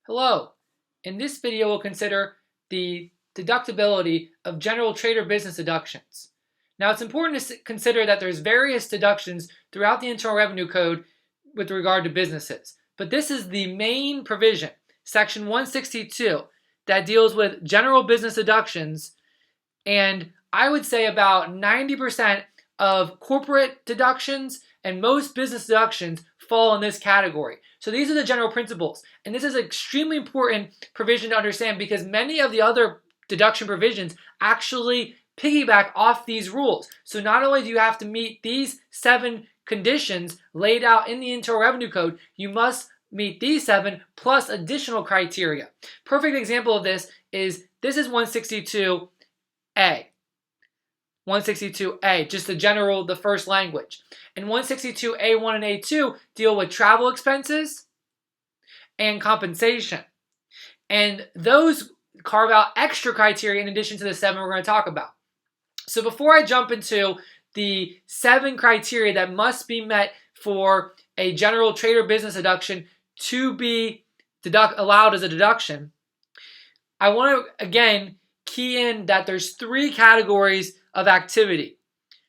Hello. In this video, we'll consider the deductibility of general trade or business deductions. Now, it's important to consider that there's various deductions throughout the Internal Revenue Code with regard to businesses. But this is the main provision, Section 162, that deals with general business deductions. And I would say about 90% of corporate deductions and most business deductions fall in this category. So these are the general principles. And this is an extremely important provision to understand because many of the other deduction provisions actually piggyback off these rules. So not only do you have to meet these 7 conditions laid out in the Internal Revenue Code, you must meet these 7 plus additional criteria. Perfect example of this is 162A. 162A, just the first language. And 162A1 and A2 deal with travel expenses and compensation. And those carve out extra criteria in addition to the 7 we're going to talk about. So before I jump into the 7 criteria that must be met for a general trade or business deduction to be allowed as a deduction, I want to again key in that there's 3 categories of activity.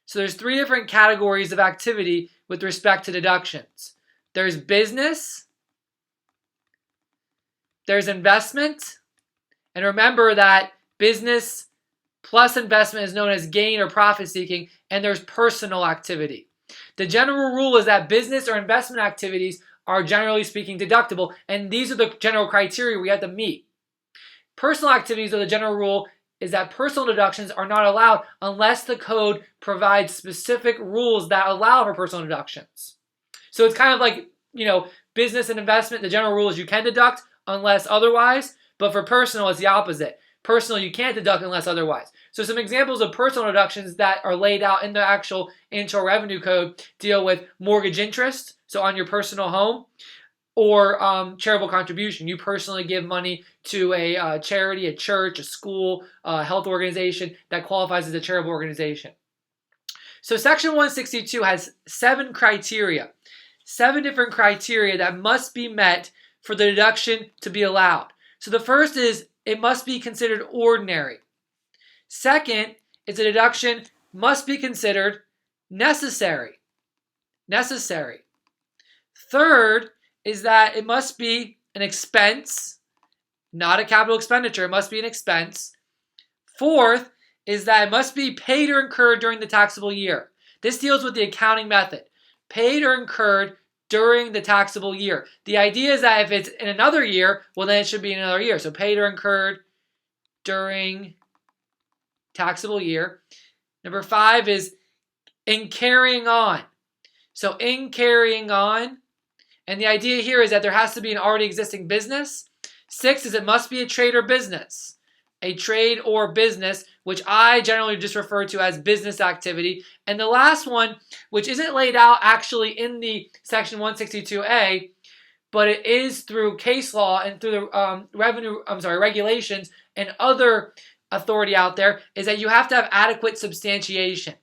So there's 3 different categories of activity with respect to deductions. There's business, there's investment, and remember that business plus investment is known as gain or profit seeking, and there's personal activity. The general rule is that business or investment activities are generally speaking deductible, and these are the general criteria we have to meet. Personal activities, are the general rule is that personal deductions are not allowed unless the code provides specific rules that allow for personal deductions. So it's kind of like, business and investment, the general rule is you can deduct unless otherwise, but for personal, it's the opposite. Personal, you can't deduct unless otherwise. So some examples of personal deductions that are laid out in the actual Internal Revenue Code deal with mortgage interest, so on your personal home, or charitable contribution. You personally give money to a charity, a church, a school, a health organization that qualifies as a charitable organization. So Section 162 has 7 criteria, 7 different criteria that must be met for the deduction to be allowed. So the first is it must be considered ordinary. Second is the deduction must be considered necessary. Necessary. Third is that it must be an expense, not a capital expenditure. It must be an expense. Fourth is that it must be paid or incurred during the taxable year. This deals with the accounting method. Paid or incurred during the taxable year. The idea is that if it's in another year, well, then it should be in another year. So paid or incurred during taxable year. Number 5 is in carrying on. So in carrying on. And the idea here is that there has to be an already existing business. 6 is it must be a trade or business. A trade or business, which I generally just refer to as business activity. And the last one, which isn't laid out actually in the Section 162A, but it is through case law and through the regulations and other authority out there, is that you have to have adequate substantiation.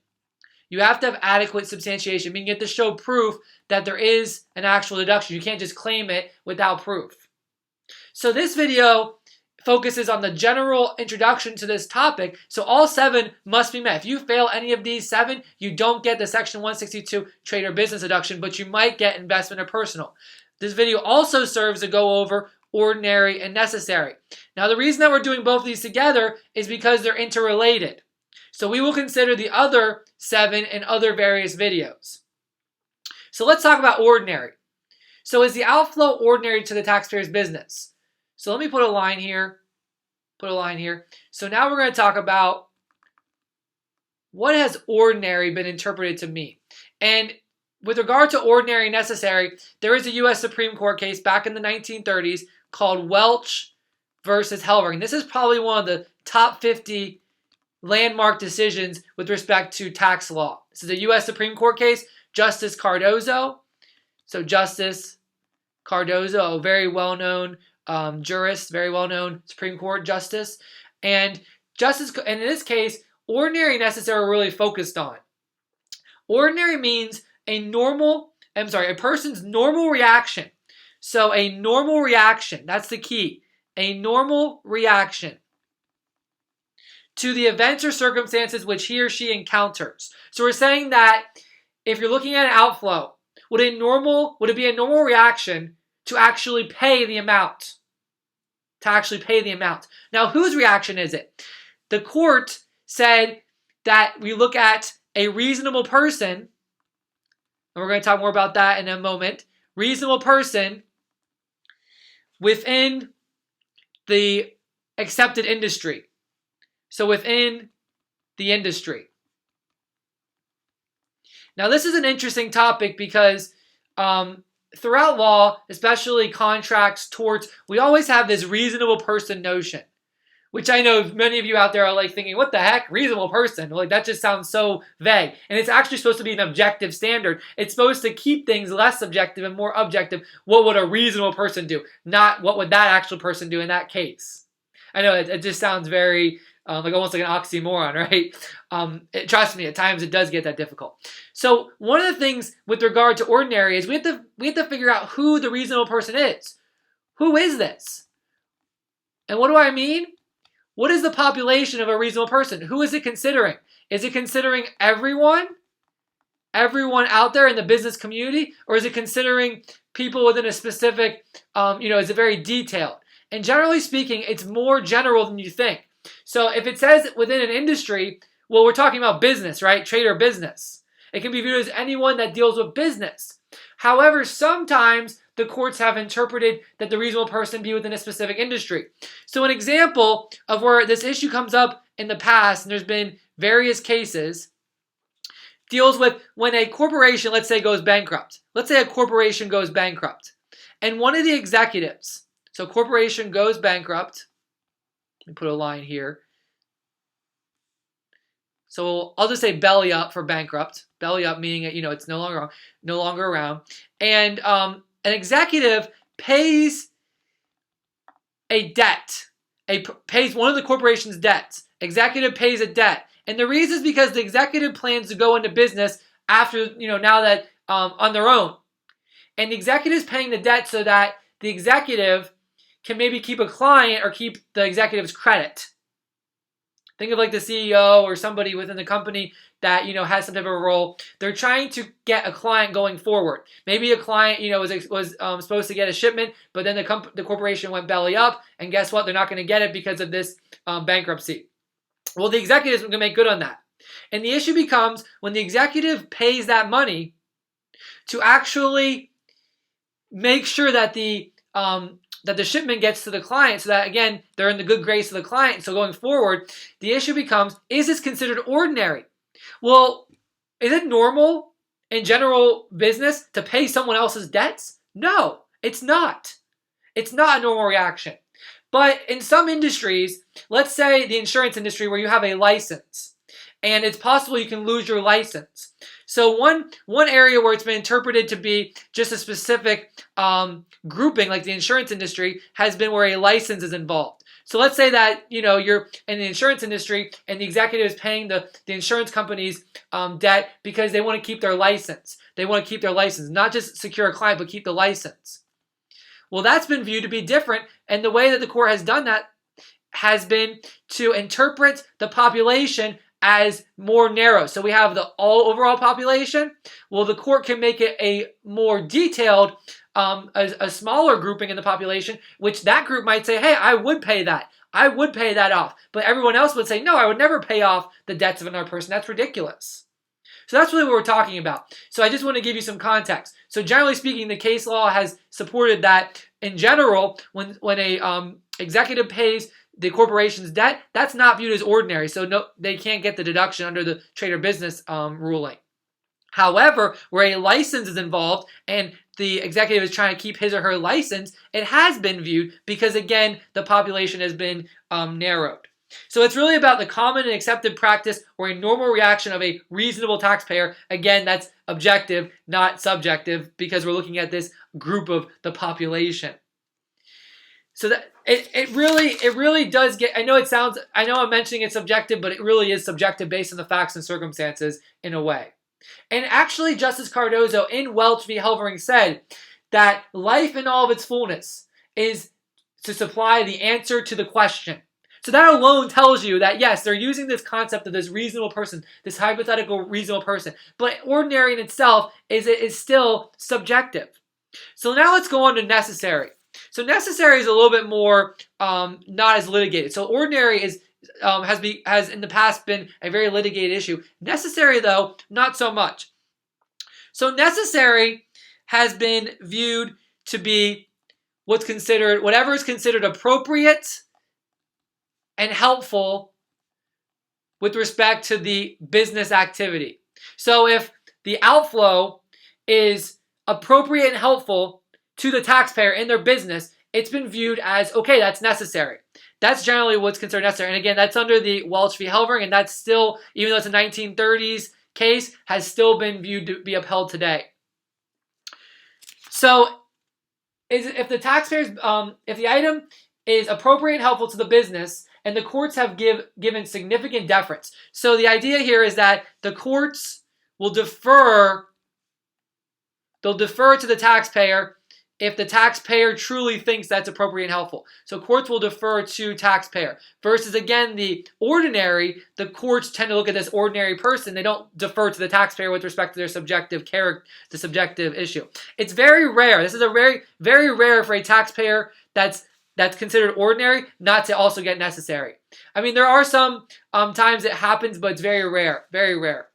You have to have adequate substantiation, meaning you have to show proof that there is an actual deduction. You can't just claim it without proof. So this video focuses on the general introduction to this topic. So all 7 must be met. If you fail any of these 7, you don't get the Section 162 trade or business deduction, but you might get investment or personal. This video also serves to go over ordinary and necessary. Now the reason that we're doing both of these together is because they're interrelated. So we will consider the other 7 in other various videos. So let's talk about ordinary. So is the outflow ordinary to the taxpayer's business? So let me put a line here. So now we're going to talk about what has ordinary been interpreted to mean. And with regard to ordinary and necessary, there is a U.S. Supreme Court case back in the 1930s called Welch versus Helring. This is probably one of the top 50 landmark decisions with respect to tax law. This is a U.S. Supreme Court case. Justice Cardozo. So Justice Cardozo, a very well-known jurist, very well-known Supreme Court justice. And in this case, ordinary and necessary are really focused on. Ordinary means a person's normal reaction So a normal reaction, that's the key. A normal reaction to the events or circumstances which he or she encounters. So we're saying that if you're looking at an outflow, would it be a normal reaction to actually pay the amount? Now, whose reaction is it? The court said that we look at a reasonable person, and we're going to talk more about that in a moment. Reasonable person within the accepted industry. So within the industry. Now this is an interesting topic because throughout law, especially contracts, torts, we always have this reasonable person notion, which I know many of you out there are like thinking, what the heck, reasonable person? Like that just sounds so vague. And it's actually supposed to be an objective standard. It's supposed to keep things less subjective and more objective. What would a reasonable person do? Not what would that actual person do in that case. I know it just sounds very like almost like an oxymoron, right? Trust me, at times it does get that difficult. So one of the things with regard to ordinary is we have to figure out who the reasonable person is. Who is this? And what do I mean? What is the population of a reasonable person? Who is it considering? Is it considering everyone? Everyone out there in the business community? Or is it considering people within a specific, is it very detailed? And generally speaking, it's more general than you think. So if it says within an industry, well, we're talking about business, right? Trade or business. It can be viewed as anyone that deals with business. However, sometimes the courts have interpreted that the reasonable person be within a specific industry. So an example of where this issue comes up in the past, and there's been various cases, deals with when a corporation, let's say, goes bankrupt. Let's say a corporation goes bankrupt. And one of the executives, so corporation goes bankrupt. Let me put a line here. So I'll just say belly up for bankrupt. Belly up meaning it's no longer around. And an executive pays a debt. Pays one of the corporation's debts. Executive pays a debt. And the reason is because the executive plans to go into business after, now that on their own. And the executive is paying the debt so that the executive can maybe keep a client or keep the executive's credit. Think of like the CEO or somebody within the company that, has some type of role. They're trying to get a client going forward. Maybe a client, was supposed to get a shipment, but then the corporation went belly up, and guess what? They're not going to get it because of this bankruptcy. Well, the executive is going to make good on that. And the issue becomes when the executive pays that money to actually make sure that the shipment gets to the client so that, again, they're in the good grace of the client. So going forward, the issue becomes, is this considered ordinary? Well, is it normal in general business to pay someone else's debts? No, it's not. It's not a normal reaction. But in some industries, let's say the insurance industry where you have a license, and it's possible you can lose your license. So one area where it's been interpreted to be just a specific grouping, like the insurance industry, has been where a license is involved. So let's say that you're in the insurance industry and the executive is paying the insurance company's debt because they want to keep their license. They want to keep their license, not just secure a client, but keep the license. Well, that's been viewed to be different, and the way that the court has done that has been to interpret the population as more narrow. So we have the overall population. Well, the court can make it a more detailed, a smaller grouping in the population, which that group might say, hey, I would pay that. I would pay that off. But everyone else would say, no, I would never pay off the debts of another person. That's ridiculous. So that's really what we're talking about. So I just want to give you some context. So generally speaking, the case law has supported that in general, when a executive pays the corporation's debt, that's not viewed as ordinary. So no, they can't get the deduction under the trade or business ruling. However, where a license is involved and the executive is trying to keep his or her license, it has been viewed because, again, the population has been narrowed. So it's really about the common and accepted practice or a normal reaction of a reasonable taxpayer. Again, that's objective, not subjective, because we're looking at this group of the population. So that it really does get, I know I'm mentioning it's subjective, but it really is subjective based on the facts and circumstances in a way. And actually, Justice Cardozo in Welch v. Helvering said that life in all of its fullness is to supply the answer to the question. So that alone tells you that, yes, they're using this concept of this reasonable person, this hypothetical reasonable person, but ordinary in itself is still subjective. So now let's go on to necessary. So necessary is a little bit more not as litigated. So ordinary has in the past been a very litigated issue. Necessary, though, not so much. So necessary has been viewed to be whatever is considered appropriate and helpful with respect to the business activity. So if the outflow is appropriate and helpful to the taxpayer in their business, it's been viewed as, okay, that's necessary. That's generally what's considered necessary. And again, that's under the Welch v. Helvering, and that's still, even though it's a 1930s case, has still been viewed to be upheld today. So if the taxpayers, if the item is appropriate and helpful to the business, and the courts have given significant deference. So the idea here is that the courts will defer to the taxpayer if the taxpayer truly thinks that's appropriate and helpful. So courts will defer to taxpayer. Versus, again, the ordinary, the courts tend to look at this ordinary person. They don't defer to the taxpayer with respect to their subjective character, the subjective issue. It's very rare. This is a very, very rare for a taxpayer that's considered ordinary not to also get necessary. I mean, there are some times it happens, but it's very rare, very rare.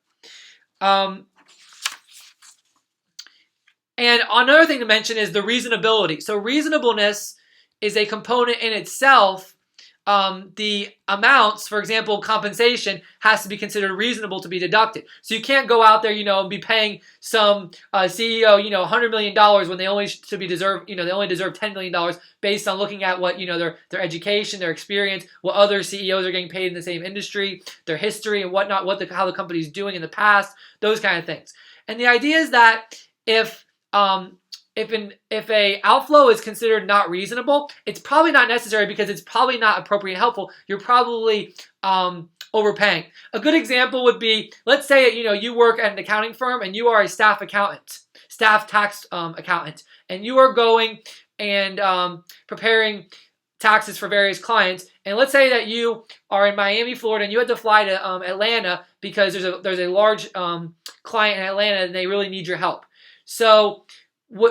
And another thing to mention is the reasonability. So reasonableness is a component in itself. The amounts, for example, compensation, has to be considered reasonable to be deducted. So you can't go out there, and be paying some CEO, $100 million when they only deserve $10 million based on looking at what, their education, their experience, what other CEOs are getting paid in the same industry, their history and whatnot, how the company's doing in the past, those kind of things. And the idea is that if a outflow is considered not reasonable, it's probably not necessary because it's probably not appropriate and helpful. You're probably overpaying. A good example would be, let's say you work at an accounting firm and you are a staff tax accountant, and you are going and preparing taxes for various clients. And let's say that you are in Miami, Florida, and you had to fly to Atlanta because there's a large client in Atlanta and they really need your help. So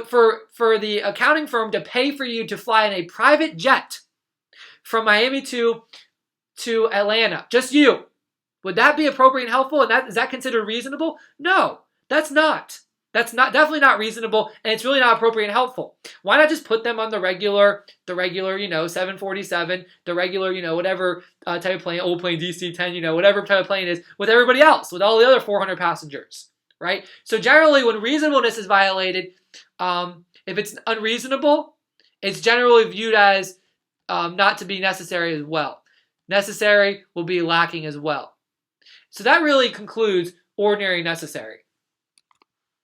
for the accounting firm to pay for you to fly in a private jet from Miami to Atlanta, just you, would that be appropriate and helpful? And is that considered reasonable? No, that's not. That's definitely not reasonable, and it's really not appropriate and helpful. Why not just put them on the regular 747, the regular, whatever type of plane, old plane, DC-10, whatever type of plane it is, with everybody else, with all the other 400 passengers, right? So generally, when reasonableness is violated, if it's unreasonable, it's generally viewed as not to be necessary as well. Necessary will be lacking as well. So that really concludes ordinary necessary.